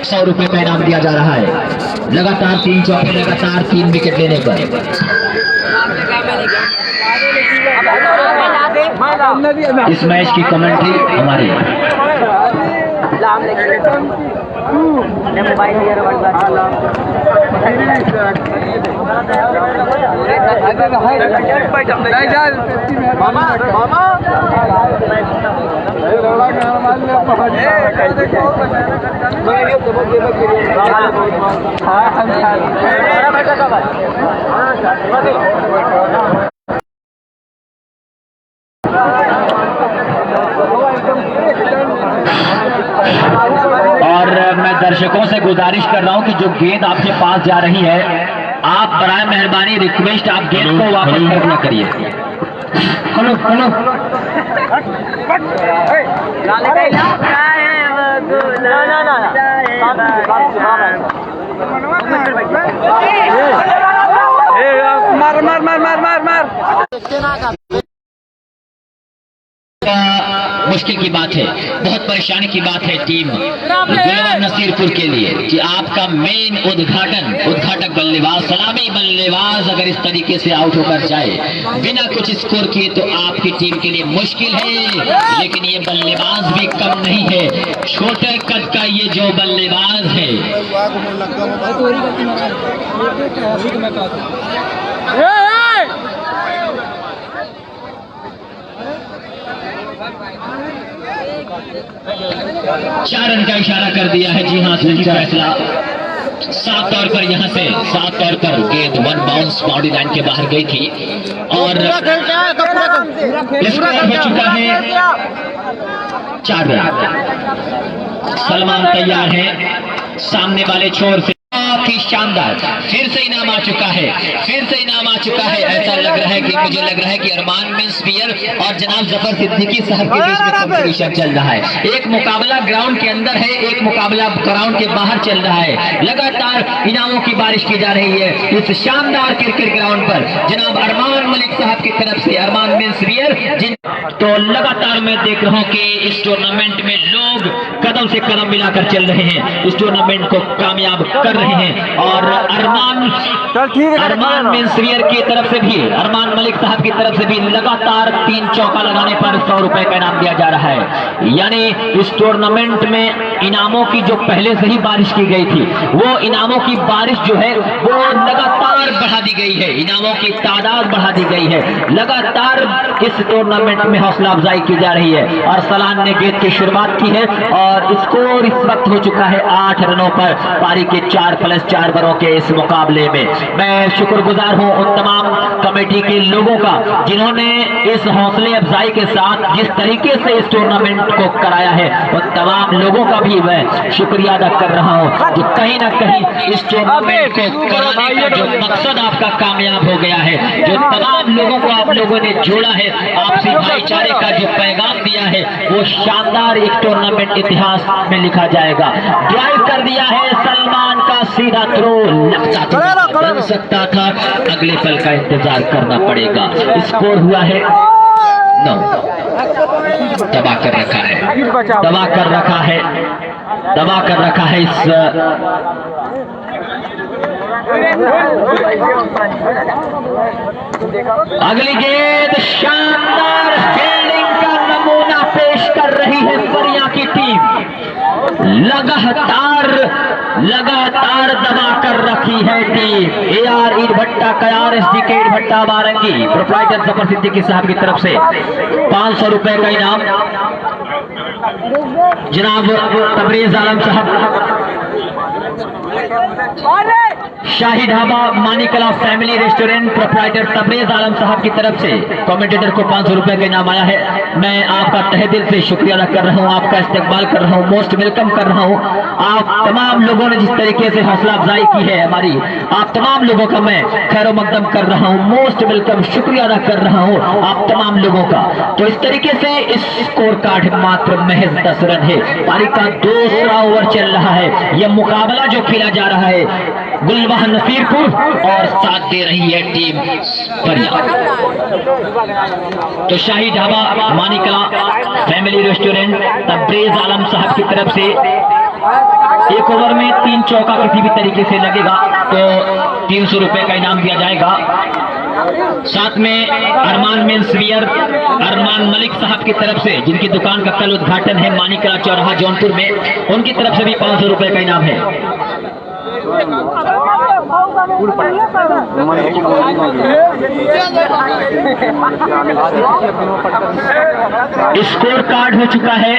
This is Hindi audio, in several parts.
₹100 का इनाम दिया जा रहा है। लगातार 3 चौके, लगातार 3 विकेट लेने पर। इस मैच की कमेंट्री हमारी और मैं दर्शकों से गुजारिश कर रहा हूं कि जो गेंद आपके पास जा रही है, आप बराए मेहरबानी रिक्वेस्ट आप गेंद को वापस कर दिया करिए। मार मार मार मार मार मार मुश्किल की बात है, बहुत परेशानी की बात है टीम गुलवान नसीरपुर के लिए कि आपका मेन उद्घाटक बल्लेबाज, सलामी बल्लेबाज अगर इस तरीके से आउट होकर जाए बिना कुछ स्कोर किए तो आपकी टीम के लिए मुश्किल है। लेकिन ये बल्लेबाज भी कम नहीं है, छोटे कद का ये जो बल्लेबाज है, चार रन का इशारा कर दिया है। जी हाँ, सही फैसला। साफ तौर पर यहाँ से साफ तौर पर गेंद 1 बाउंस बाउंड्री लाइन के बाहर गई थी और स्कोर हो चुका है 4 रन। सलमान तैयार है सामने वाले छोर से, काफी शानदार। फिर से इनाम आ चुका है, फिर से इनाम आ चुका है। ऐसा लग रहा है कि मुझे लग रहा है कि अरमान बिन स्पीयर और जनाब जफर सिद्दीकी साहब के बीच में कंपटीशन चल रहा है। एक मुकाबला ग्राउंड के अंदर है, एक मुकाबला ग्राउंड के बाहर चल रहा है। लगातार इनामों की बारिश की जा रही है इस शानदार क्रिकेट ग्राउंड पर। जनाब अरमान मलिक साहब की तरफ से अरमान बिन स्पीयर तो लगातार मैं देख रहा हूँ कि इस टूर्नामेंट में लोग कदम से कदम मिलाकर चल रहे हैं, इस टूर्नामेंट को कामयाब कर रहे हैं। और अरमान बिन स्पीयर की तरफ से भी, अरमान मलिक साहब की तरफ से भी लगातार 3 चौका लगाने पर ₹100 का इनाम दिया जा रहा है। यानी इस टूर्नामेंट में इनामों की जो पहले से ही बारिश की गई थी, वो इनामों की बारिश जो है वो लगातार बढ़ा दी गई है, इनामों की तादाद बढ़ा दी गई है। लगातार इस टूर्नामेंट में हौसला अफजाई की जा रही है। और सलान ने गेंद की शुरुआत की है और स्कोर इस वक्त हो चुका है 8 रनों पर पारी के 4+4 ओवरों के इस मुकाबले में। मैं शुक्रगुजार हूं उन तमाम कमेटी के लोगों का जिन्होंने इस हौसले अफजाई के साथ जिस तरीके से इस टूर्नामेंट को कराया है, उन तमाम लोगों का भी मैं शुक्रिया अदा कर रहा हूं जो कहीं ना कहीं इस टूर्नामेंट को कराने का जो मकसद आपका कामयाब हो गया है, जो तमाम लोगों को आप लोगों ने जोड़ा है, आपसी भाईचारे का जो पैगाम दिया है, वो शानदार एक टूर्नामेंट इतिहास में लिखा जाएगा। ड्राइव कर दिया है सलमान का सीधा थ्रो, लगता बन सकता था, अगले पल का इंतजार करना पड़ेगा। स्कोर हुआ है 9। दबा कर रखा है, दबा कर रखा है, दबा कर रखा है इस अगली गेंद शानदार फील्डिंग का नमूना पेश कर रही है परिया की टीम। लगातार दबा कर रखी है टीम। AR ईट भट्टा कयार SDK ईट भट्टा बारंगी प्रोप्राइटर जफर सिद्दीकी साहब की तरफ से ₹500 का इनाम। जनाब Tabrez Alam sahab Shahi Dhaba Manikla family restaurant proprietor Tabrez Alam sahab की तरफ से कमेंटेटर को ₹500 का इनाम आया है। मैं आपका तहे दिल से शुक्रिया अदा कर रहा हूं, आपका इस्तकबाल कर रहा हूं, मोस्ट वेलकम कर रहा हूं। आप तमाम लोगों ने जिस तरीके से हौसला अफजाई की है हमारी, आप तमाम लोगों का मैं खैर मकदम कर रहा हूं, मोस्ट वेलकम, शुक्रिया अदा कर रहा हूं आप तमाम लोगों का। तो इस तरीके से इस स्कोर कार्ड मात्र महज 10 रन है। पारी का दूसरा ओवर चल रहा है। यह मुकाबला जो खेला जा रहा है गुलवान नसीरपुर और साथ दे रही है टीम परिया। तो शाही ढाबा मानिकला फैमिली रेस्टोरेंट तबरेज आलम साहब की तरफ से एक ओवर में 3 चौका किसी भी तरीके से लगेगा तो 300 रुपए का इनाम दिया जाएगा। साथ में अरमान मेंस वियर अरमान मलिक साहब की तरफ से, जिनकी दुकान का कल उद्घाटन है मानिकला चौराहा जौनपुर में, उनकी तरफ से भी 500 रुपए का इनाम है। स्कोर कार्ड हो चुका है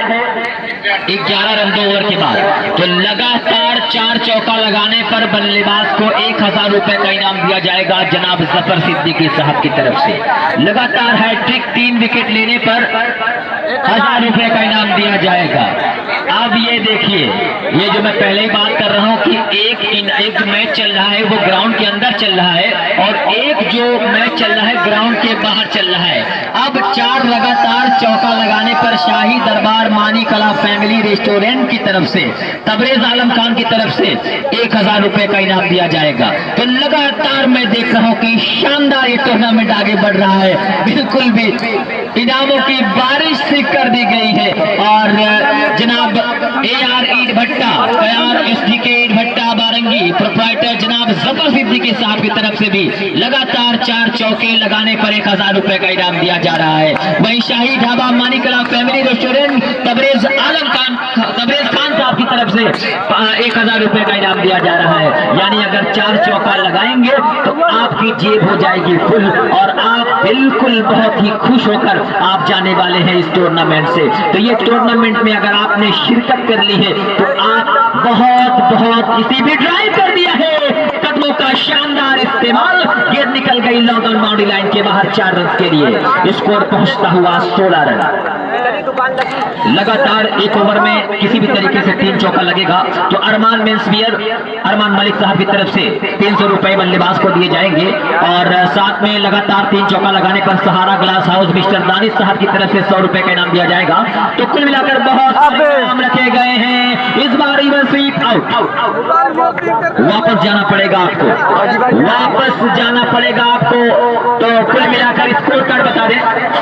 11 रन 2 ओवर के बाद। तो लगातार 4 चौका लगाने पर बल्लेबाज को 1000 रुपए का इनाम दिया जाएगा जनाब जफर सिद्दीकी साहब की तरफ से। लगातार हैट्रिक 3 विकेट लेने पर 1000 रुपए का इनाम दिया जाएगा। अब ये देखिए, ये जो मैं पहले ही बात कर रहा हूँ कि एक मैच चल रहा है वो ग्राउंड के अंदर चल रहा है और एक जो मैच चल रहा है ग्राउंड के बाहर चल रहा है। अब 4 लगातार चौका लगाने पर शाही दरबार मानिकला फैमिली रेस्टोरेंट की तरफ से तबरेज आलम खान की तरफ से 1000 रुपए का इनाम दिया जाएगा। तो लगातार मैं देख रहा हूँ कि शानदार ये टूर्नामेंट आगे बढ़ रहा है, बिल्कुल भी इनामों की बारिश से कर दी गई है। और जनाब AR ईट भट्टा, SDK ईट भट्टा बारंगी प्रोप्राइटर जनाब जफर सिद्दीकी साहब की तरफ से भी लगातार 4 चौके लगाने पर 1000 रुपए का इनाम दिया जा रहा है। वहीं शाही ढाबा मानिकला फैमिली रेस्टोरेंट तबरेज खान साहब की तरफ से 1000 रुपए का इनाम दिया जा रहा है। यानी अगर 4 चौका लगाएंगे तो आपकी जेब हो जाएगी फुल और आप बिल्कुल बहुत ही खुश होकर आप जाने वाले हैं इस टूर्नामेंट से। तो ये टूर्नामेंट में अगर आपने शिरकत कर ली है तो आप बहुत किसी भी ड्राइव कर दिया है, कदमों का शानदार इस्तेमाल, गेंद निकल गई लॉन्ग ऑन बाउंड्री लाइन के बाहर 4 रन के लिए। स्कोर पहुंचता हुआ 16 रन। लगातार एक ओवर में किसी भी तरीके से 3 चौका लगेगा तो अरमान मेंस वियर अरमान मलिक साहब की तरफ से 300 रुपए बल्लेबाज को दिए जाएंगे। और साथ में लगातार 3 चौका लगाने पर सहारा ग्लास हाउस मिस्टर दानिश साहब की तरफ से 100 रुपए का इनाम दिया जाएगा। तो कुल मिलाकर बहुत सारे इनाम रखे गए हैं। इस बार इवन स्वीप आउट, वापस जाना पड़ेगा आपको, वापस जाना पड़ेगा आपको। तो कुल मिलाकर स्कोर कार्ड बता दें,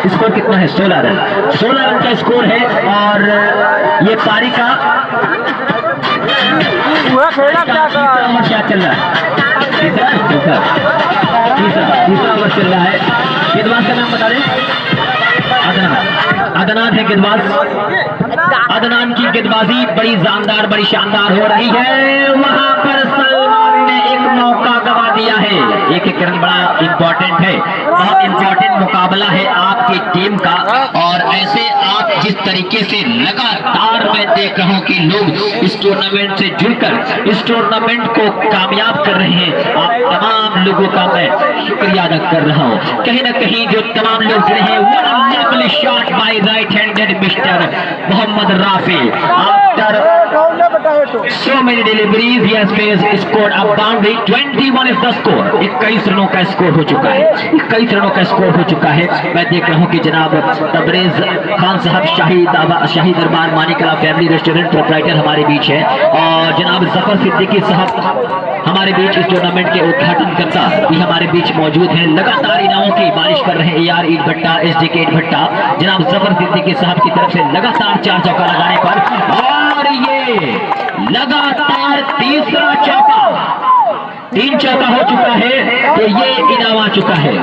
स्कोर कितना है? 16 रन। 16 रन का स्कोर है। और ये पारी का क्या चल रहा है? तीसरा ओवर चल रहा है। गेंदबाज का नाम बता दें, अदनान है गेंदबाज। अदनान की गेंदबाजी बड़ी जानदार बड़ी शानदार हो रही है। वहां पर सलमान ने एक मौका गवा दिया है। एक रन बड़ा इंपॉर्टेंट है, बहुत इंपॉर्टेंट मुकाबला है आपकी टीम का। और ऐसे आप जिस तरीके से लगातार मैं देख रहा हूं कि लोग इस टूर्नामेंट से जुड़कर इस टूर्नामेंट को कामयाब कर रहे हैं, आप तमाम लोगों का मैं शुक्रिया अदा कर रहा हूं। कहीं ना कहीं जो तमाम लोग जुड़े हैं, lovely shot by right-handed Mr. Mohammad Rafi. After so many deliveries, he has scored a boundary. 21 is the score. 21 रनों का स्कोर हो चुका है। 21 रनों का स्कोर हो चुका है। मैं देख रहा हूँ कि जनाब तबरेज खान साहब शाही Darbar Manikla family restaurant proprietor हमारे बीच है और जनाब जफर सिद्दीकी साहब हमारे बीच इस टूर्नामेंट के उद्घाटन करता भी हमारे बीच मौजूद हैं। लगातार इनामों की बारिश कर रहे हैं AR ईट भट्टा, SDK ईट भट्टा, जनाब जफर सिद्दीकी साहब की तरफ से लगातार 4 चौका लगाने पर। और ये लगातार तीसरा चौका, 3 चौका हो चुका है। तो ये इनाम आ चुका है,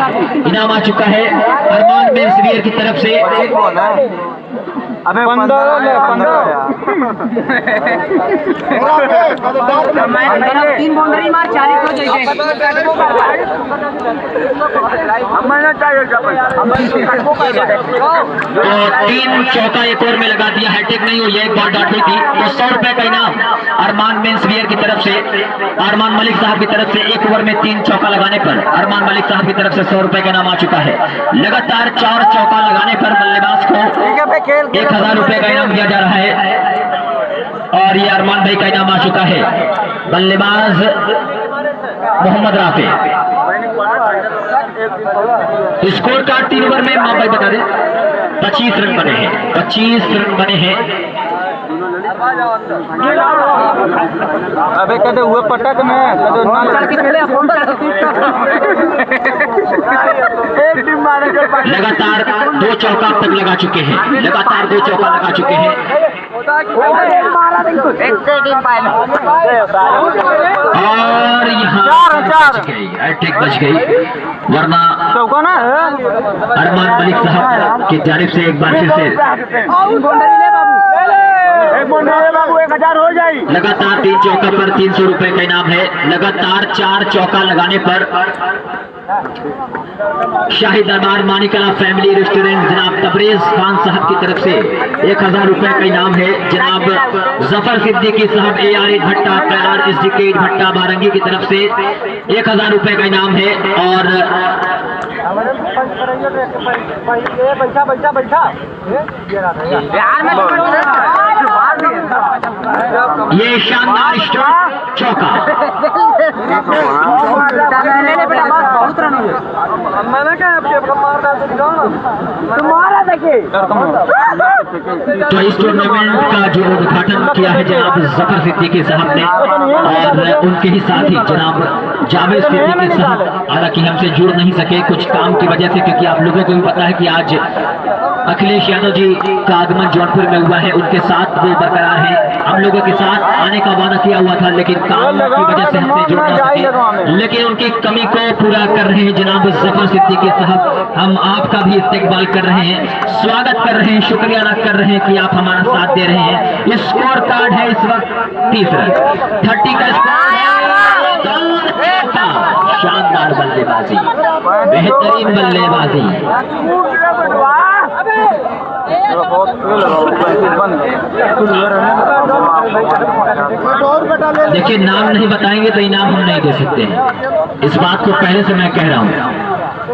इनाम आ चुका है अरमान मेंस वियर की तरफ से। अबे 15 3 बाउंड्री मार 40 हो जाएगी। तो 3 चौका एक ओवर में लगा दिया, हैट्रिक नहीं हुई है, एक बॉल डॉट हुई थी। तो 100 रुपए का इनाम अरमान मेंस वियर की तरफ से अरमान मलिक साहब की तरफ से एक ओवर में 3 चौका लगाने पर अरमान मलिक साहब की तरफ से 100 रुपए का इनाम आ चुका है। लगातार 4 चौका लगाने पर बल्लेबाज को 1000 रुपए का इनाम दिया जा रहा है। और ये अरमान भाई का इनाम आ चुका है। बल्लेबाज Mohammad Rafi. Score card 3 over में मां भाई बता दें 25 रन बने हैं, 25 रन बने हैं। अबे कदे हुए पटक में लगातार 2 चौका अब तक लगा चुके हैं, लगातार 2 चौका लगा चुके हैं। और यहाँ हैट्रिक बच गई, वरना अरमान मलिक साहब की जानिब से एक बार फिर से लगातार 3 चौका पर 300 रुपए का इनाम है। लगातार 4 चौका लगाने पर शाही दरबार मानिकला फैमिली रेस्टोरेंट जनाब तबरेज खान साहब की तरफ से 1000 रुपए का इनाम है। जनाब जफर सिद्दीकी साहब AR भट्टा तैयार एसडीके भट्टा बारंगी की तरफ से 1000 रुपए का इनाम है। और ये शानदार स्ट्रोक चौका तो इस टूर्नामेंट का जो उद्घाटन किया है जनाब जफर सिद्दीकी साहब ने, और उनके ही साथी जनाब जावेद सिद्दीकी साहब हालांकि हमसे जुड़ नहीं सके कुछ काम की वजह से, क्योंकि आप लोगों को भी पता है कि आज अखिलेश यादव जी का आगमन जौनपुर में हुआ है। उनके साथ वो बरकरार हैं, हम लोगों के साथ आने का वादा किया हुआ था, लेकिन काम की वजह से हमसे जुड़ ना सके, लेकिन उनकी कमी को पूरा कर रहे हैं जनाब जफर सिद्दीकी साहब। हम आपका भी इस्तकबाल कर रहे हैं, स्वागत कर रहे हैं, शुक्रिया अदा कर रहे हैं कि आप हमारा साथ दे रहे हैं। स्कोर कार्ड है इस वक्त 30 रन, 30 का स्कोर है। शानदार बल्लेबाजी, बेहतरीन बल्लेबाजी। देखिए नाम नहीं बताएंगे तो इनाम हम नहीं दे सकते हैं, इस बात को पहले से मैं कह रहा हूँ।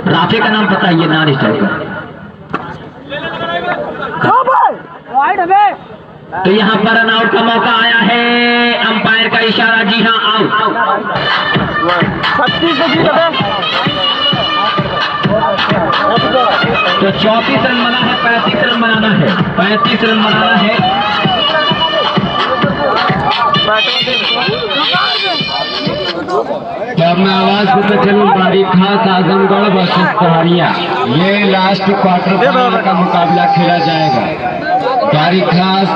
राफे का नाम बताइए नॉन स्ट्राइकर। तो यहाँ पर रन आउट का मौका आया है, अंपायर का इशारा, जी हाँ आउट। तो 34 रन बना है, 35 रन बनाना है, 35 रन बनाना है। जब मैं आवाज देता चलूं, बारी खास आजमगढ़ वर्सेस सहारिया, ये लास्ट क्वार्टर फाइनल का मुकाबला खेला जाएगा। बारी खास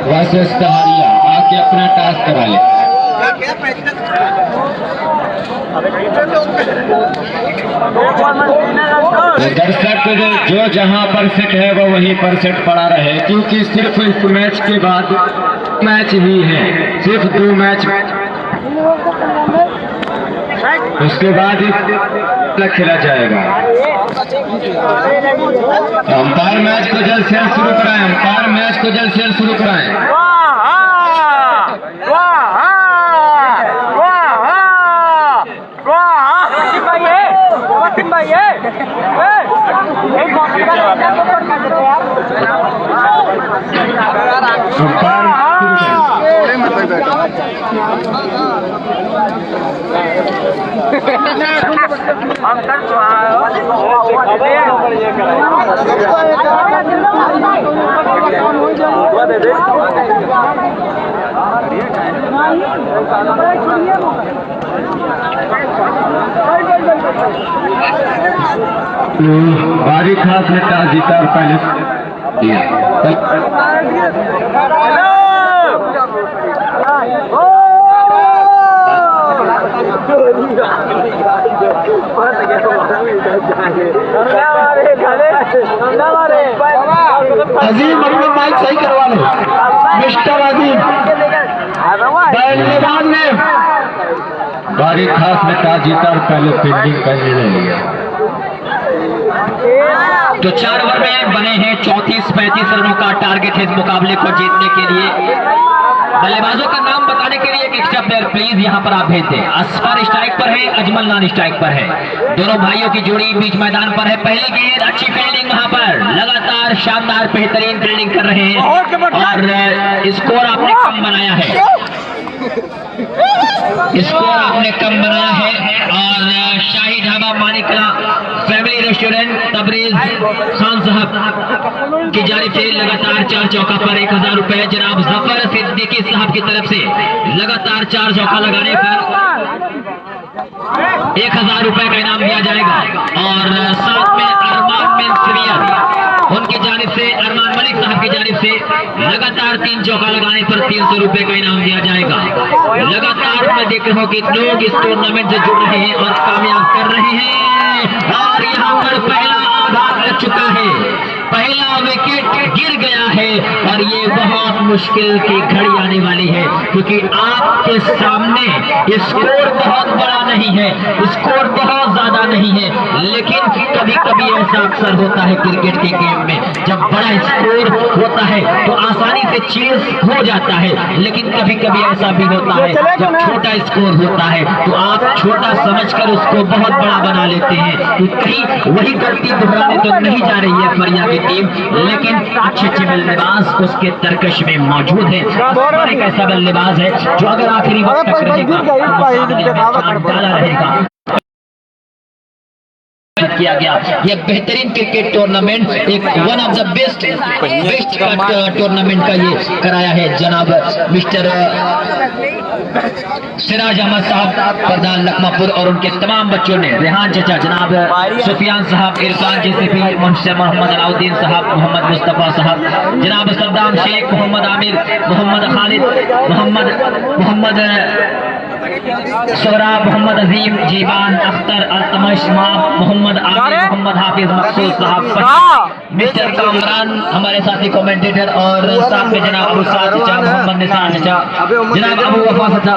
वर्सेस सहारिया, आके अपना टास्क करा ले। दर्शक जो जहां पर सेट है वो वहीं पर सेट पड़ा रहे, क्योंकि सिर्फ इस मैच के बाद मैच ही है, सिर्फ 2 मैच, उसके बाद खेला जाएगा। अंपायर मैच को जल्द से जल्द शुरू कराएं, अंपायर मैच को जल्द से जल्द शुरू कराएं। बारी खास ने टॉस जीता और पहले अजीम अपने माइक सही करवा लो। मिस्टर अजीम बल्लेबाज ने बारी खास में टॉस जीता और पहले फील्डिंग का निर्णय लिया। तो 4 ओवर में बने हैं 34-35 रनों का टारगेट है इस मुकाबले को जीतने के लिए। बल्लेबाजों का नाम बताने के लिए एक एक्स्ट्रा प्लेयर प्लीज यहां पर आप भेज दें। असफर स्ट्राइक पर है, अजमल नॉन स्ट्राइक पर है, दोनों भाइयों की जोड़ी बीच मैदान पर है। पहली गेंद, अच्छी फील्डिंग वहां पर, लगातार शानदार बेहतरीन फील्डिंग कर रहे हैं और स्कोर आपने कम बनाया है, स्कोर आपने कम बनाया है। और शाही ढाबा मानिकला फैमिली रेस्टोरेंट तबरेज खान साहब की जानिब से लगातार 4 चौका पर 1000 रुपए जनाब जफर सिद्दीकी साहब की तरफ से लगातार 4 चौका लगाने पर 1000 रुपए का इनाम दिया जाएगा। और साथ में अरमान मेन सीनियर उनकी जानिब से अरमान मलिक साहब साहब की जानिब से लगातार 3 चौका लगाने पर 300 रुपए का इनाम दिया जाएगा। लगातार मैं देख रहा हूँ कि लोग इस टूर्नामेंट से जुड़ रहे हैं और कामयाब कर रहे हैं। और यहाँ पर पहला आघात लग चुका है, पहला विकेट गिर गया है और ये बहुत मुश्किल की घड़ी आने वाली है, क्योंकि आपके सामने स्कोर बहुत बड़ा नहीं है, स्कोर बहुत ज्यादा नहीं है, लेकिन कभी कभी ऐसा अक्सर होता है क्रिकेट के गेम में, जब बड़ा स्कोर होता है तो आसानी से चेस हो जाता है, लेकिन कभी कभी ऐसा भी होता है जब छोटा स्कोर होता है तो आप छोटा समझकर उसको बहुत बड़ा बना लेते हैं। तो कहीं वही गलती दोहराने तो नहीं जा रही है फरिया की टीम, लेकिन अच्छे अच्छे बल्लेबाज उसके तरकश में मौजूद है। और एक ऐसा बल्लेबाज है जो अगर आखिरी वक्त तक रहेगा तो मुकाबले में चांद डाला रहेगा। किया गया ये बेहतरीन क्रिकेट टूर्नामेंट, एक one of the best tournament का ये कराया है जनाब मिस्टर सिराज अहमद साहब प्रधान लखमापुर और उनके तमाम बच्चों ने, रेहान चचा, जनाब सुफियान साहब, इरफान जैसे मुंशी मोहम्मद अलाउद्दीन साहब, मोहम्मद मुस्तफा साहब, जनाब सद्दाम शेख, मोहम्मद आमिर, मोहम्मद खालिद, मोहम्मद सोहरा, मोहम्मद अजीम, जीबान अख्तर, अल्तमश, मोहम्मद आमिर, मोहम्मद हाफिज मकसूद साहब, मिस्टर कामरान हमारे साथी कमेंटेटर, और साथ में जनाब अबू साद चचा, मोहम्मद निसार चचा, जनाब अबू वफा चचा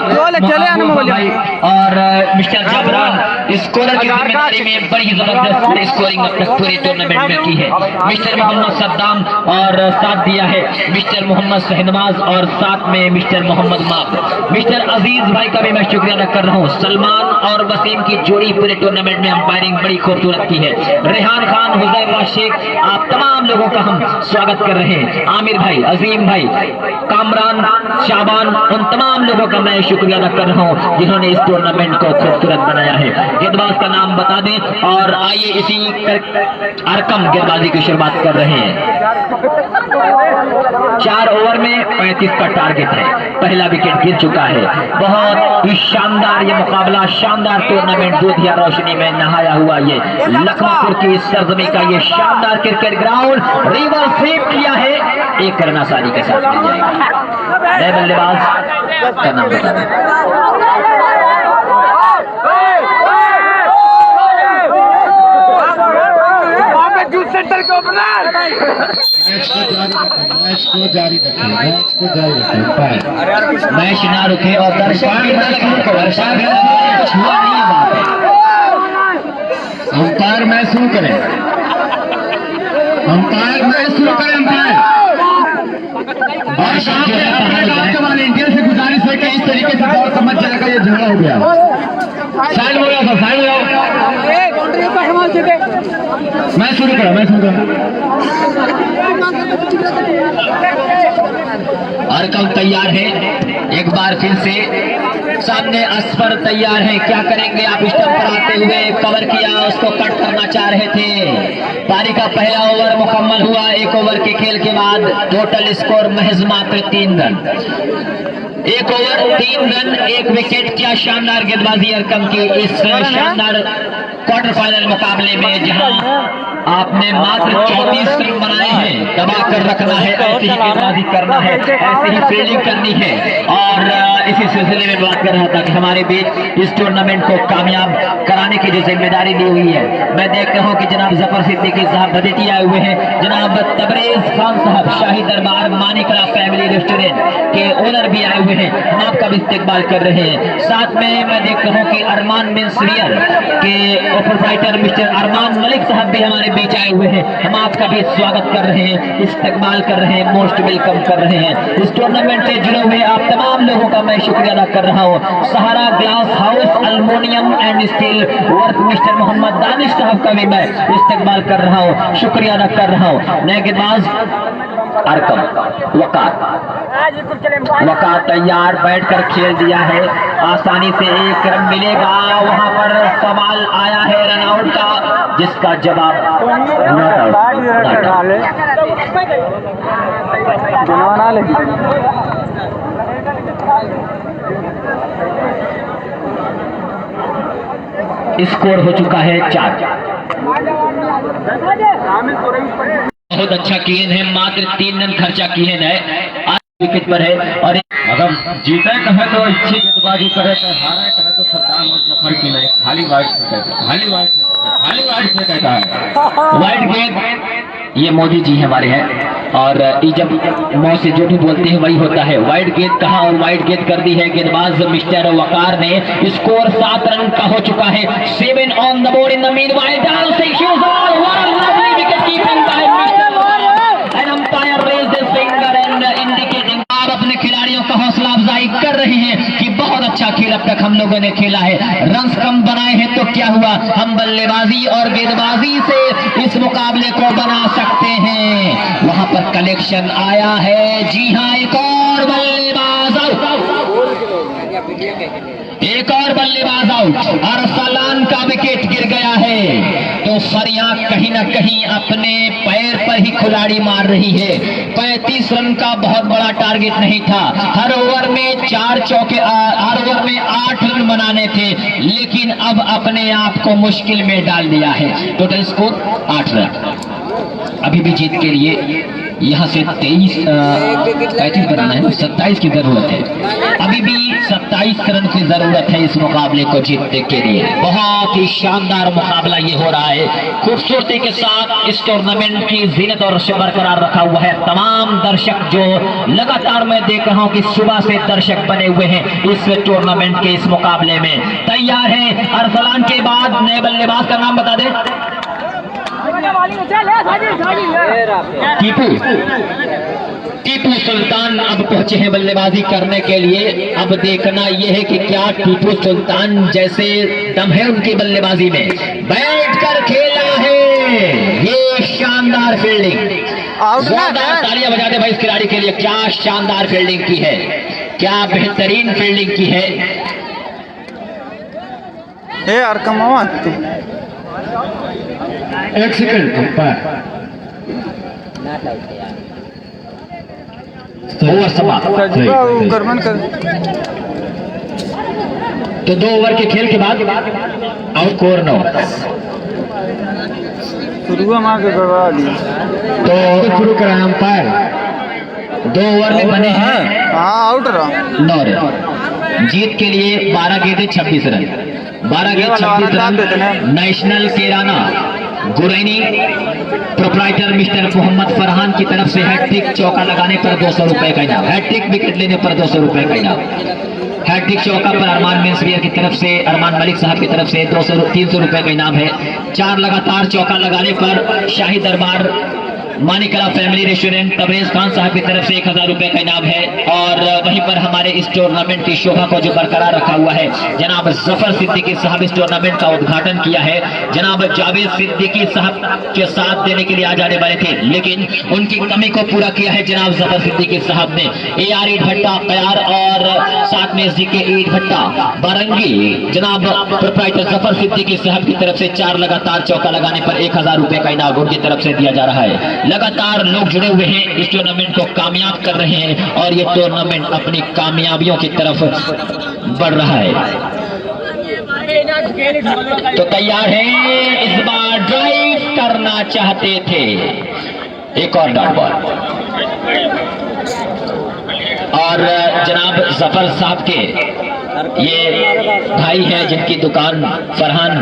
भाई, और मिस्टर जबरान स्कोरर की जिम्मेदारी में बड़ी जबरदस्त स्कोरिंग अब तक पूरे टूर्नामेंट में की है। मिस्टर मोहम्मद सद्दाम और साथ दिया है मिस्टर मोहम्मद शहनवाज और साथ में मिस्टर मोहम्मद माफ। मिस्टर अजीज भाई का भी मैं शुक्रिया अदा कर रहा हूँ। सलमान और वसीम की जोड़ी पूरे टूर्नामेंट में अंपायरिंग बड़ी खूबसूरत की है। रेहान खान, हुजैफा शेख, आप तमाम लोगों का हम स्वागत कर रहे हैं। आमिर भाई, अजीम भाई, कामरान, शाबान, उन तमाम लोगों का मैं शुक्रिया अदा कर रहा हूँ जिन्होंने इस टूर्नामेंट को खूबसूरत बनाया है। गेंदबाज का नाम बता दें और आइए इसी अरकम गेंदबाजी की शुरुआत कर रहे हैं। 4 ओवर में 35 का टारगेट है। पहला विकेट गिर चुका है। बहुत ही शानदार ये मुकाबला, शानदार टूर्नामेंट दूधिया रोशनी में नहाया हुआ ये लखमापुर की सरजमी का ये शानदार क्रिकेट ग्राउंड रिवर स्वीप किया है। एक रन आसानी के साथ मिल जाएगा। नए बल्लेबाज का नाम बता दें। सेंटर के ओपनर मैच को जारी रखें, मैच ना रुके और दर्शक छुआ नहीं बात है। अंपायर मैच शुरू करें, अंपायर मैच शुरू करें, अंपायर। और इंडिया से गुजारिश है कि इस तरीके से दौड़ समझ जाएगा, ये झगड़ा हो गया। साइड हो गया सर, साइड हो जाओ। मैं शुरू करा, मैं शुरू करा। अरकम तैयार है, एक बार फिर से सामने असफर तैयार है। क्या करेंगे आप? स्टंप पर आते हुए कवर किया, उसको कट करना चाह रहे थे। पारी का पहला ओवर मुकम्मल हुआ। 1 ओवर के खेल के बाद टोटल स्कोर महज मात्र 3 रन। 1 over 3 run, 1 wicket. क्या शानदार गेंदबाजी अरकम की इस शानदार क्वार्टर फाइनल मुकाबले में, जहां आपने मात्र 34 रन बनाए हैं। दबा कर रखना है, ऐसी ही गेंदबाजी करना है, ऐसी ही फील्डिंग करनी है। और इसी सिलसिले में बात कर रहा था कि हमारे बीच इस टूर्नामेंट को कामयाब कराने की जो जिम्मेदारी ली हुई है, मैं देख रहा हूँ कि जनाब जफर सिद्दीकी साहब बदेती आए हुए हैं, जनाब तबरेज खान साहब शाही दरबार मानिकरा फैमिली रेस्टोरेंट के ओनर भी आए हुए हैं, हम आपका भी इस्तेकबाल कर रहे हैं। साथ में मैं देख रहा हूँ कि अरमान मेंस वियर के प्रोप्राइटर मिस्टर अरमान मलिक साहब भी हमारे बीच आए हुए हैं, हम आपका भी स्वागत कर रहे हैं, इस्तेकबाल कर रहे हैं, मोस्ट वेलकम कर रहे हैं। इस टूर्नामेंट से जुड़े हुए आप तमाम लोगों का मैं शुक्रिया अदा कर रहा हूँ। Sahara glass house aluminium and steel work mister Mohammad Danish sahab का भी मैं इस्तेकबाल कर रहा हूँ, शुक्रिया अदा कर रहा हूँ। नए गेंदबाज अरकम वकार तैयार, बैठकर खेल दिया है। आसानी से 1 रन मिलेगा। वहां पर सवाल आया है रनआउट का, जिसका जवाब स्कोर हो चुका है 4। बहुत अच्छा किए हैं, मात्र 3 रन खर्चा किए हैं, विकेट पर है। और अगर जीते कहे तो अच्छी गेंदबाजी करे तो हारे कहे तो सद्दाम और जफर की नहीं, खाली वाइट फेंकता है। वाइड गेंद ये मोदी जी हमारे हैं, और ये जब मौत से जो भी बोलते हैं वही होता है। वाइड गेंद कहा और वाइड गेंद कर दी है गेंदबाज मिस्टर वकार ने। स्कोर 7 रन का हो चुका है। 7 on the board in the meanwhile dancing shoes all what a lovely wicket keeping by mister Waqar and umpire raised his finger and indicating. आप अपने खिलाड़ियों का हौसला अफजाई कर रहे हैं कि बहुत अच्छा खेल अब तक हम लोगों ने खेला है, रन्स कम बनाए हैं तो क्या हुआ, हम बल्लेबाजी और गेंदबाजी से इस मुकाबले को बना सकते हैं। वहां पर कलेक्शन आया है, जी हाँ, एक और बल्लेबाज आउट, अरसलान का विकेट गिर गया है। तो सरिया कहीं ना कहीं अपने पैर पर ही खिलाड़ी मार रही है। 35 रन का बहुत बड़ा टारगेट नहीं था, हर ओवर में 4 चौके, हर ओवर में 8 रन बनाने थे, लेकिन अब अपने आप को मुश्किल में डाल दिया है। Total score 8 run. अभी भी जीत के लिए यहाँ से 35 बनाना है, 27 की जरूरत है। अभी भी 27 रन की जरूरत है इस मुकाबले को जीतने के लिए। बहुत ही शानदार मुकाबला ये हो रहा है, खूबसूरती के साथ इस टूर्नामेंट की जीनत और बरकरार रखा हुआ है। तमाम दर्शक जो लगातार मैं देख रहा हूँ कि सुबह से दर्शक बने हुए हैं इस टूर्नामेंट के इस मुकाबले में, तैयार है। अरसलान के बाद नए बल्लेबाज का नाम बता दें। टीपू सुल्तान अब पहुंचे हैं बल्लेबाजी करने के लिए। अब देखना यह है कि क्या टीपू सुल्तान जैसे दम है उनकी बल्लेबाजी में। बैठकर खेला है, ये शानदार फील्डिंग, जोरदार तालियां बजा दे भाई इस खिलाड़ी के लिए। क्या शानदार फील्डिंग की है, क्या बेहतरीन फील्डिंग की है। यार कमावा एक सेकंड अंपायर ओवर समाप्त। गरमन कर तो 2 ओवर के खेल के बाद आउट स्कोर 9। शुरू मार के गड़बड़ा दी तो शुरू करा अंपायर। 2 ओवर में बने हैं हाँ आउट रहा 9 रन। जीत के लिए 12 गेंदें 26 रन, 12 गेंद 26 run. National Kirana Guraini proprietor mister Mohammad Farhan की तरफ से हैट्रिक चौका लगाने पर 200 रुपए का इनाम, हैट्रिक विकेट लेने पर 200 रुपए का इनाम। हैट्रिक चौका पर अरमान मेंसवियर की तरफ से, अरमान मलिक साहब की तरफ से 300 रुपए का इनाम है। 4 लगातार चौका लगाने पर शाही दरबार मानिकला फैमिली रेस्टोरेंट तबरेज खान साहब की तरफ से 1000 रुपए का इनाम है। और वहीं पर हमारे इस टूर्नामेंट की शोभा को जो बरकरार रखा हुआ है, जनाब जफर सिद्दीकी साहब इस टूर्नामेंट का उद्घाटन किया है। जनाब जावेद सिद्दीकी साहब के साथ देने के लिए आ जाने वाले थे, लेकिन उनकी कमी को पूरा किया है जनाब जफर सिद्दीकी साहब ने। AR ईट भट्टा कयार और साथ में SDK ईट भट्टा बारंगी, जनाब प्रोप्राइटर जफर सिद्दीकी साहब की तरफ से 4 लगातार चौका लगाने पर 1000 रुपए का इनाम उनकी तरफ से दिया जा रहा है। लगातार लोग जुड़े हुए हैं, इस टूर्नामेंट को कामयाब कर रहे हैं और ये टूर्नामेंट अपनी कामयाबियों की तरफ बढ़ रहा है। तो तैयार है, इस बार ड्राइव करना चाहते थे। एक और डॉट बॉल और जनाब जफर साहब के ये भाई हैं जिनकी दुकान फरहान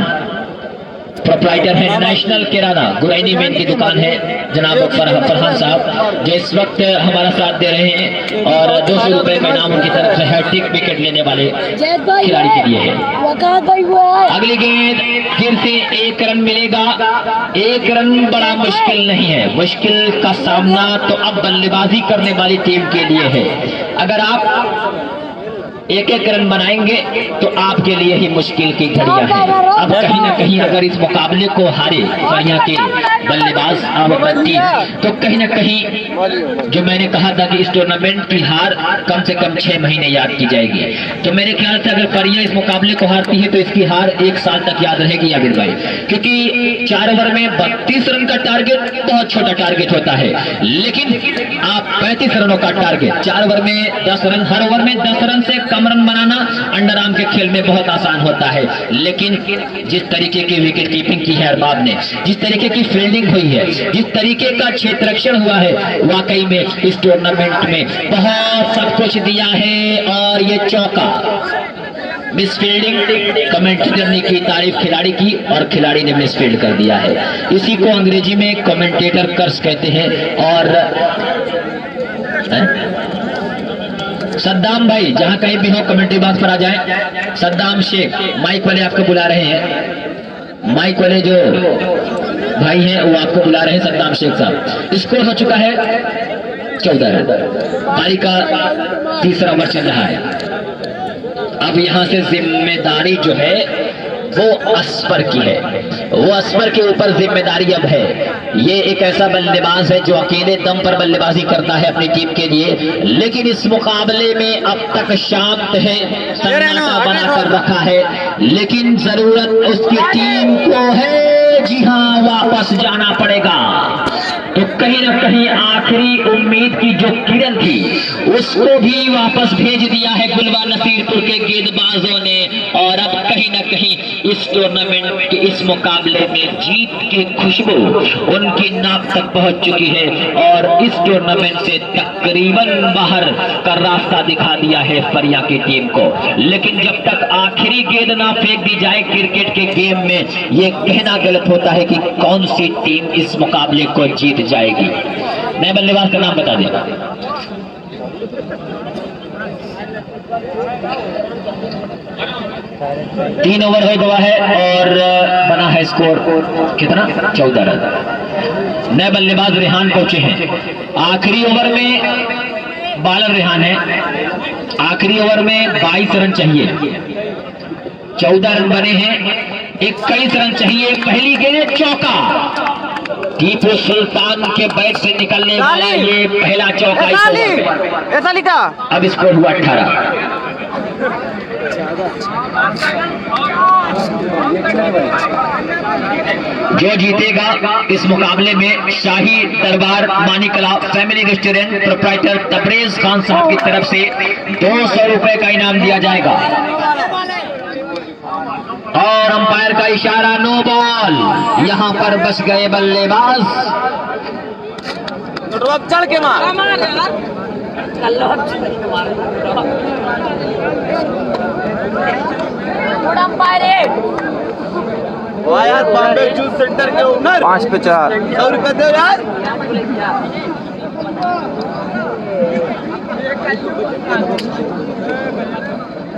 प्रोप्राइटर है नेशनल किराना गुरैनी में इनकी दुकान है। जनाब फरहान साहब जो इस वक्त हमारा साथ दे रहे हैं और 200 रुपए का इनाम उनकी तरफ से हैट्रिक विकेट लेने वाले खिलाड़ी के लिए है। अगली गेंद फिर से 1 रन मिलेगा। 1 रन बड़ा मुश्किल नहीं है, मुश्किल का सामना तो अब बल्लेबाजी करने वाली टीम के लिए है। अगर आप 1-1 रन बनाएंगे तो आपके लिए ही मुश्किल की घड़ियां हैं। अब कहीं ना कहीं अगर इस मुकाबले को हारे सरिया के बल्लेबाज टीम, तो कहीं ना कहीं जो मैंने कहा था कि इस टूर्नामेंट की हार कम से कम 6 महीने याद की जाएगी। तो मेरे ख्याल से अगर परिया इस मुकाबले को हारती है तो इसकी हार 1 साल तक याद रहेगी आबिर भाई, क्योंकि 4 ओवर में 32 रन का टारगेट बहुत छोटा टारगेट होता है, लेकिन आप 35 रनों का टारगेट 4 ओवर में 10 रन, हर ओवर में 10 रन से कम रन बनाना अंडर आर्म के के खेल में बहुत आसान होता है, लेकिन जिस तरीके की विकेट कीपिंग की है अरबाब ने, जिस तरीके की फील्डिंग हुई है, जिस तरीके का क्षेत्ररक्षण हुआ है, वाकई में इस टूर्नामेंट में बहुत सब कुछ दिया है। और ये चौका, मिसफील्डिंग, कमेंटेटर ने की तारीफ खिलाड़ी की और खिलाड़ी ने मिसफील्ड कर दिया है। इसी को अंग्रेजी में कमेंटेटर कर्स कहते हैं। और सद्दाम भाई जहां कहीं भी हो कमेंट्री बॉक्स पर आ जाए। सद्दाम शेख माइक वाले आपको बुला रहे हैं, माइक वाले जो भाई हैं वो आपको बुला रहे हैं। सद्दाम शेख साहब, स्कोर हो चुका है 14 रन, पारी का तीसरा ओवर चल रहा है। अब यहां से जिम्मेदारी जो है वो असफर की है, वो असफर के ऊपर जिम्मेदारी अब है। ये एक ऐसा बल्लेबाज है जो अकेले दम पर बल्लेबाजी करता है अपनी टीम के लिए, लेकिन इस मुकाबले में अब तक शांत है, सन्नाटा बनाकर रखा है। लेकिन जरूरत उसकी टीम को है, जी हाँ, वापस जाना पड़ेगा। तो कहीं ना कहीं आखिरी उम्मीद की जो किरण थी उसको भी वापस भेज दिया है गुलवा नसीरपुर के गेंदबाजों ने। और अब कहीं ना कहीं इस टूर्नामेंट के इस मुकाबले में जीत की खुशबू उनकी नाक तक पहुंच चुकी है और इस टूर्नामेंट से तकरीबन बाहर का रास्ता दिखा दिया है फरिया की टीम को। लेकिन जब तक आखिरी गेंद ना फेंक दी जाए क्रिकेट के गेम में, ये कहना गलत होता है कि कौन सी टीम इस मुकाबले को जीत जाएगी। नए बल्लेबाज का नाम बता देगा। तीन ओवर हो गया है और बना है स्कोर कितना, 14 रन। नए बल्लेबाज रेहान पहुंचे हैं। आखिरी ओवर में बॉलर रेहान है। आखिरी ओवर में 22 रन चाहिए, 14 रन बने हैं, 21 रन चाहिए। पहली गेंद चौका, टीपू सुल्तान के बैट से निकलने वाला ये पहला चौका इस ओवर में। अब स्कोर हुआ 18। जो जीतेगा इस मुकाबले में Shahi Darbar Manikla family restaurant proprietor Tabrez Khan sahab की तरफ से 200 रुपए का इनाम दिया जाएगा। और अंपायर का इशारा, नो बॉल। यहां पर बच गए बल्लेबाज। चढ़ के मार। यार बॉम्बे जूस सेंटर के ओनर 5 पे 4 100 रुपए दे यार।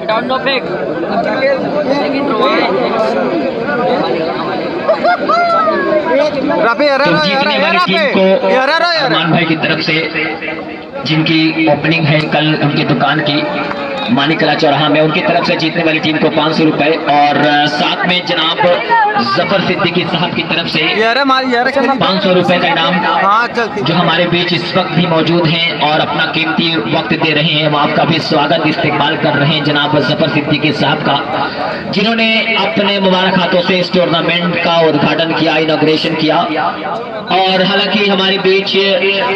डाउन नो फेक तो जीतने वाली टीम को अरमान भाई की तरफ से, जिनकी ओपनिंग है कल उनकी दुकान की मानिकला चौराहा में, उनकी तरफ से जीतने वाली टीम को 500 रुपए और साथ में जनाब जफर सिद्दीकी साहब की तरफ से 500 रुपए का इनाम जो हमारे बीच इस वक्त भी मौजूद हैं और अपना कीमती वक्त दे रहे हैं। वो आपका भी स्वागत इस्तेमाल कर रहे हैं जनाब जफर सिद्दीकी साहब का, जिन्होंने अपने मुबारक हाथों से इस टूर्नामेंट का उद्घाटन किया, इनॉग्रेशन किया। और हालांकि हमारे बीच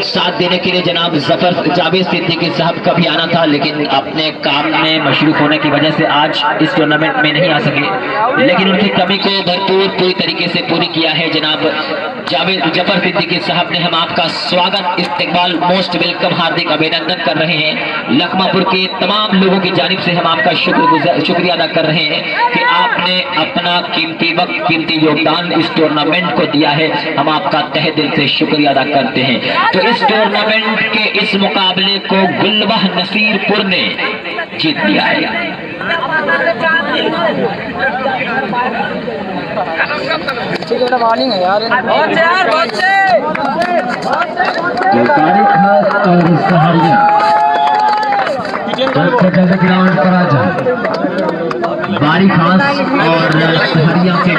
साथ देने के लिए जनाब जफर जावेद सिद्दीकी साहब का भी आना था, लेकिन अपने काम में मशरूफ होने की वजह से आज इस टूर्नामेंट में नहीं आ सके, लेकिन उनकी कमी को भरपूर पूरी तरीके से पूरी किया है जनाब जावेद जफर सिद्दीकी साहब ने। हम आपका स्वागत, इस्तकबाल, मोस्ट वेलकम, हार्दिक अभिनंदन कर रहे हैं। लखमापुर के तमाम लोगों की जानिब से हम आपका शुक्रिया अदा कर रहे हैं कि आपने अपना कीमती वक्त, कीमती योगदान इस टूर्नामेंट को दिया है। हम आपका तहे दिल से शुक्रिया अदा करते हैं। तो इस टूर्नामेंट के इस मुकाबले को गुलवाह नसीरपुर ने जीत लिया है। बॉलिंग है यार, ग्राउंड पर आ जाए। बारी खास और सहरिया के